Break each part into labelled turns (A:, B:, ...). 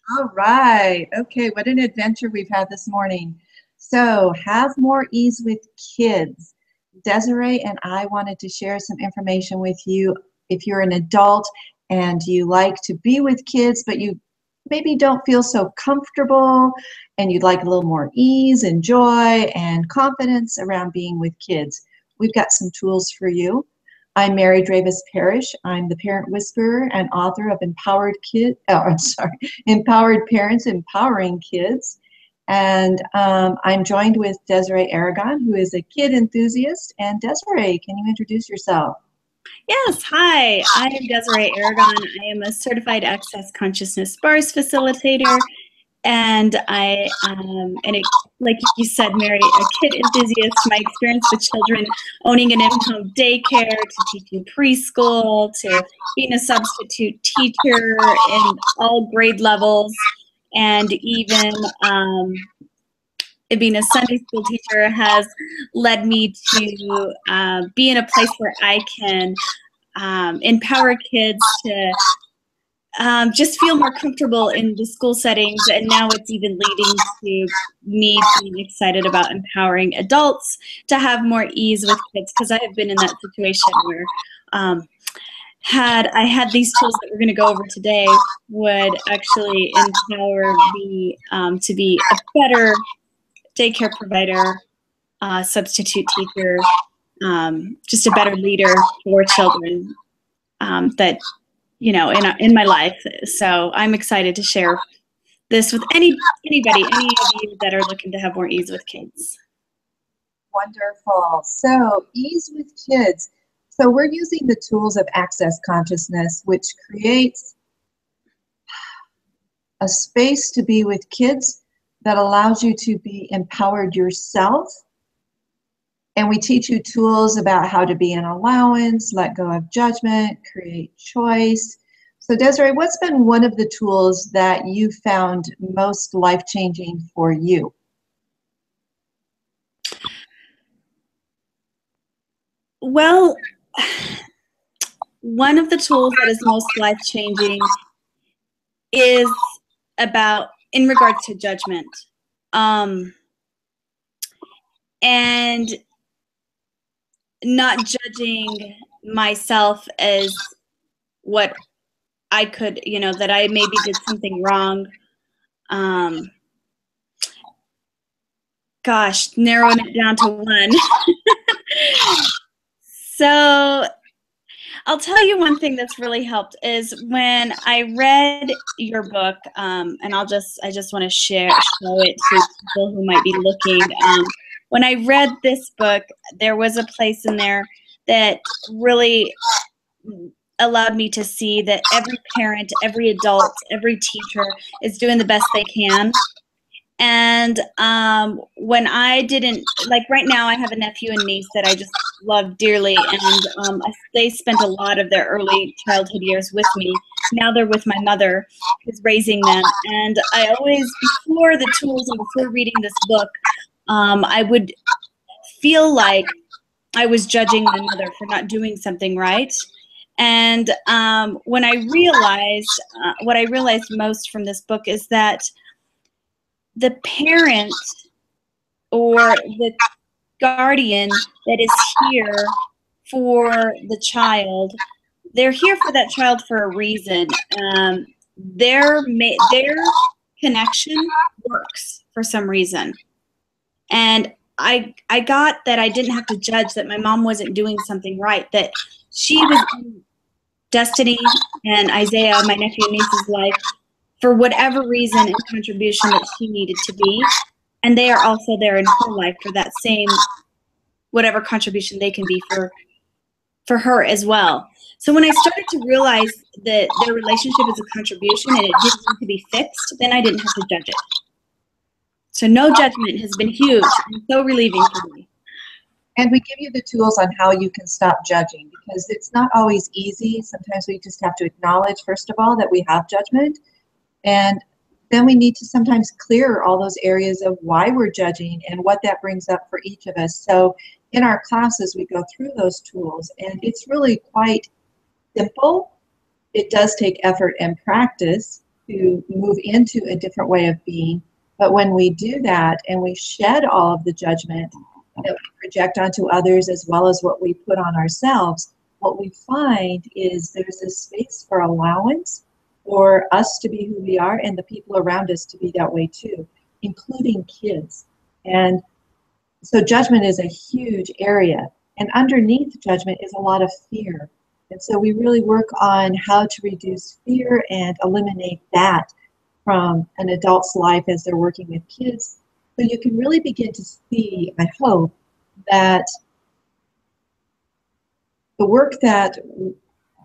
A: All right. Okay, what an adventure we've had this morning. So, have more ease with kids. Desiree and I wanted to share some information with you. If you're an adult and you like to be with kids, but you maybe don't feel so comfortable and you'd like a little more ease and joy and confidence around being with kids, we've got some tools for you. I'm Mary Dravis Parrish. I'm the parent whisperer and author of Empowered Parents, Empowering Kids. And I'm joined with Desiree Aragon, who is a kid enthusiast. And Desiree, can you introduce yourself?
B: Yes, hi, I am Desiree Aragon. I am a certified access consciousness bars facilitator, and like you said, Mary, a kid enthusiast. My experience with children, owning an in-home daycare, to teaching preschool, to being a substitute teacher in all grade levels, and even being a Sunday school teacher has led me to be in a place where I can empower kids to just feel more comfortable in the school settings. And now it's even leading to me being excited about empowering adults to have more ease with kids, because I have been in that situation where had I had these tools that we're going to go over today would actually empower me to be a better daycare provider, substitute teacher, just a better leader for children that, in my life. So I'm excited to share this with anybody, any of you that are looking to have more ease with kids.
A: Wonderful. So, ease with kids. So, we're using the tools of access consciousness, which creates a space to be with kids that allows you to be empowered yourself. And we teach you tools about how to be an allowance, let go of judgment, create choice. So Desiree, what's been one of the tools that you found most life-changing for you?
B: Well, one of the tools that is most life-changing is in regards to judgment. And not judging myself as what I could, that I maybe did something wrong. Narrowing it down to one. So I'll tell you one thing that's really helped is when I read your book, and I just want to show it to people who might be looking. When I read this book, there was a place in there that really allowed me to see that every parent, every adult, every teacher is doing the best they can. And when I didn't, like right now I have a nephew and niece that I just love dearly, and they spent a lot of their early childhood years with me. Now they're with my mother who's raising them. And I always, before the tools and before reading this book, I would feel like I was judging my mother for not doing something right. And when I realized, what I realized most from this book is that the parent or the guardian that is here for the child, they're here for that child for a reason. Their connection works for some reason. And I got that I didn't have to judge that my mom wasn't doing something right, that she was in Destiny and Isaiah, my nephew and niece's life, for whatever reason and contribution that she needed to be. And they are also there in her life for that same, whatever contribution they can be for her as well. So when I started to realize that their relationship is a contribution and it didn't need to be fixed, then I didn't have to judge it. So no judgment has been huge and so relieving for me.
A: And we give you the tools on how you can stop judging, because it's not always easy. Sometimes we just have to acknowledge, first of all, that we have judgment. And then we need to sometimes clear all those areas of why we're judging and what that brings up for each of us. So in our classes, we go through those tools, and it's really quite simple. It does take effort and practice, to move into a different way of being. But when we do that and we shed all of the judgment that we project onto others as well as what we put on ourselves, what we find is there's a space for allowance for us to be who we are and the people around us to be that way too, including kids. And so judgment is a huge area. And underneath judgment is a lot of fear. And so we really work on how to reduce fear and eliminate that from an adult's life as they're working with kids. So you can really begin to see, I hope, that the work that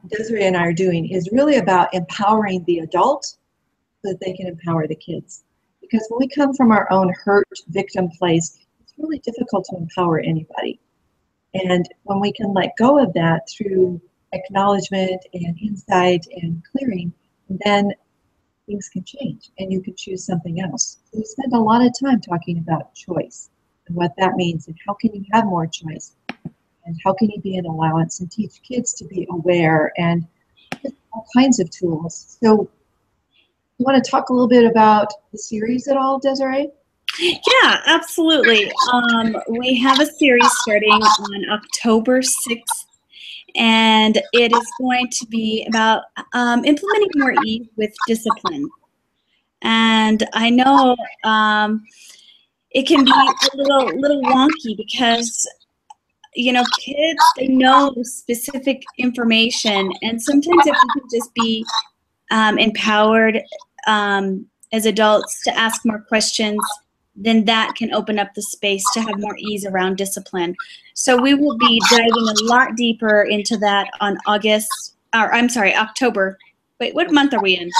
A: Desiree and I are doing is really about empowering the adult so that they can empower the kids. Because when we come from our own hurt victim place, it's really difficult to empower anybody. And when we can let go of that through acknowledgement and insight and clearing, then things can change and you can choose something else. So we spend a lot of time talking about choice and what that means and how can you have more choice and how can you be an allowance and teach kids to be aware and all kinds of tools. So you want to talk a little bit about the series at all, Desiree?
B: Yeah, absolutely. We have a series starting on October 6th, and it is going to be about implementing more ease with discipline. And I know it can be a little wonky because, you know, kids, they know specific information, and sometimes if we can just be empowered as adults to ask more questions, then that can open up the space to have more ease around discipline. So we will be diving a lot deeper into that on October. Wait, what month are we in?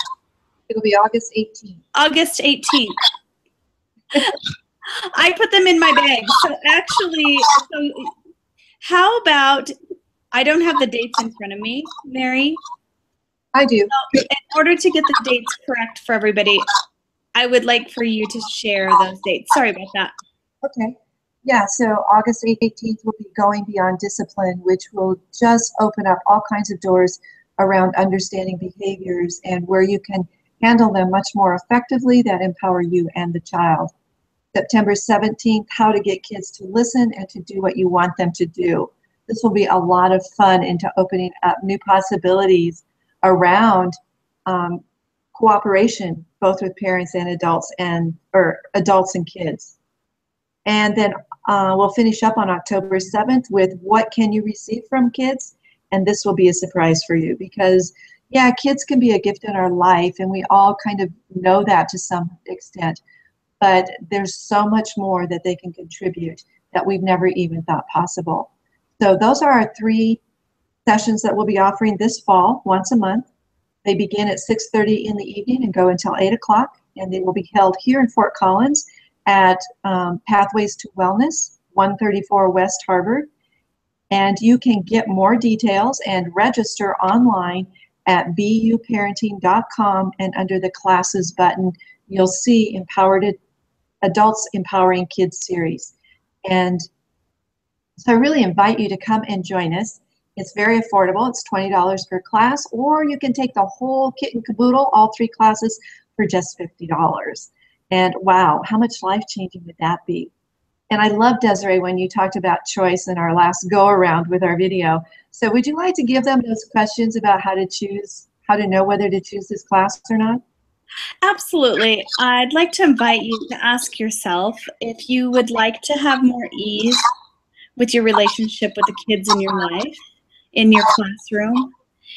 A: It'll be August 18th.
B: August 18th. I put them in my bag. So actually, how about, I don't have the dates in front of me, Mary.
A: I do.
B: So in order to get the dates correct for everybody, I would like for you to share those dates. Sorry about that.
A: Okay. Yeah, so August 18th will be Going Beyond Discipline, which will just open up all kinds of doors around understanding behaviors and where you can handle them much more effectively that empower you and the child. September 17th, How to Get Kids to Listen and to Do What You Want Them to Do. This will be a lot of fun into opening up new possibilities around cooperation, both with parents and adults or adults and kids. And then we'll finish up on October 7th with What Can You Receive from Kids? And this will be a surprise for you because, yeah, kids can be a gift in our life and we all kind of know that to some extent, but there's so much more that they can contribute that we've never even thought possible. So those are our 3 sessions that we'll be offering this fall, once a month. They begin at 6:30 in the evening and go until 8 o'clock, and they will be held here in Fort Collins at Pathways to Wellness, 134 West Harvard. And you can get more details and register online at buparenting.com, and under the classes button, you'll see Empowered Adults Empowering Kids series. And so I really invite you to come and join us. It's very affordable. It's $20 per class, or you can take the whole kit and caboodle, all 3 classes, for just $50. And wow, how much life-changing would that be? And I love, Desiree, when you talked about choice in our last go-around with our video. So would you like to give them those questions about how to choose, how to know whether to choose this class or not?
B: Absolutely. I'd like to invite you to ask yourself if you would like to have more ease with your relationship with the kids in your life, in your classroom.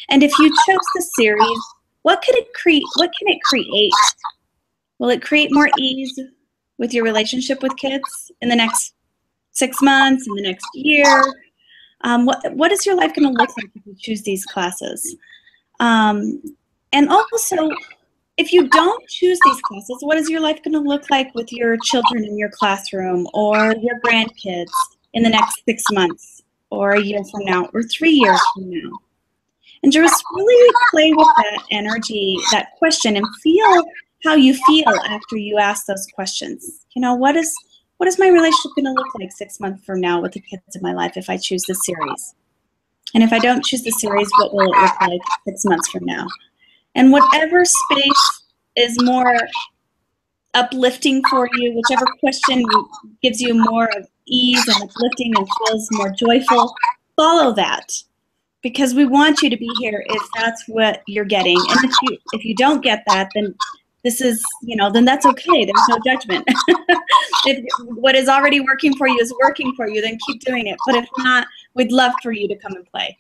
B: And if you chose the series, what can it create? Will it create more ease with your relationship with kids in the next 6 months, in the next year? What is your life going to look like if you choose these classes? And also, if you don't choose these classes, what is your life going to look like with your children in your classroom or your grandkids in the next 6 months or a year from now or 3 years from now? And just really play with that energy, that question, and feel how you feel after you ask those questions. You know, what is my relationship going to look like 6 months from now with the kids in my life if I choose this series? And if I don't choose the series, what will it look like 6 months from now? And whatever space is more uplifting for you, whichever question gives you more of ease and uplifting and feels more joyful, follow that. Because we want you to be here if that's what you're getting. And if you don't get that, then this is, then that's okay. There's no judgment. If what is already working for you is working for you, then keep doing it. But if not, we'd love for you to come and play.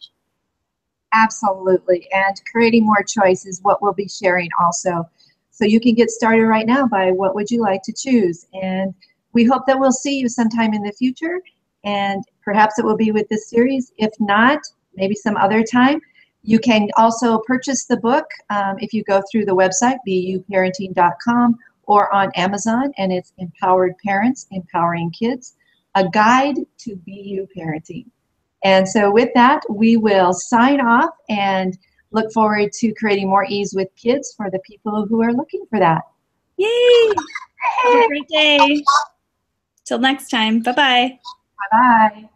A: Absolutely. And creating more choice is what we'll be sharing also. So you can get started right now by what would you like to choose. And we hope that we'll see you sometime in the future. And perhaps it will be with this series. If not, maybe some other time. You can also purchase the book if you go through the website, buparenting.com, or on Amazon, and it's Empowered Parents, Empowering Kids, a guide to BU parenting. And so with that, we will sign off and look forward to creating more ease with kids for the people who are looking for that.
B: Yay! Have a great day. Till next time. Bye-bye.
A: Bye-bye.